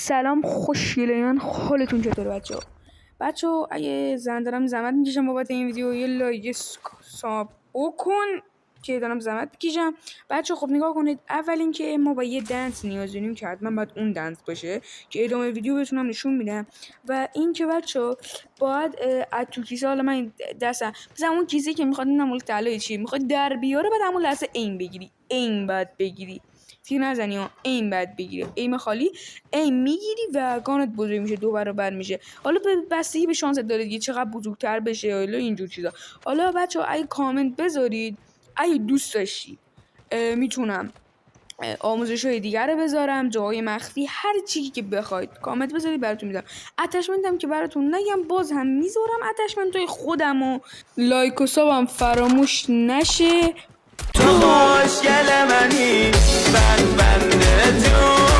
سلام خوشگلیان، حالتون چطوره بچه ها اگه دارم زحمت میکشم بابت این ویدیو یه لایک ساب بکن که دارم زحمت میکشم. بچه خب نگاه کنید، اول اینکه ما با یه دنس نیاز داریم که حتما باید اون دنس باشه که ادامه ویدیو بهتونم نشون میدم. و اینکه بچه باید از تو کیسه، حالا من دستم مثلا اون کیسه که میخواد نمول طلای چی میخواد در بیاره، بعد همون لحظه این بگیری، این بعد بگیری، تیر نزنی ها، این بعد بگیری، ایم خالی این میگیری و گانت بزرگ میشه، 2 برابر میشه. حالا به بستگی به شانست داره دیگه چقدر بزرگتر بشه، حالا اینجور چیزا. حالا بچه اگه کامنت بذارید اگه دوست داشتید میتونم آموزش های دیگر رو بذارم، جاهای مخفی، هر چیزی که بخواید کامنت بذارید براتون میذارم. اتچمنتم که براتون نگم باز هم میذارم، اتچمنت های خودم و لایک و سابم فراموش نشه. تو خوشگل منی بند تو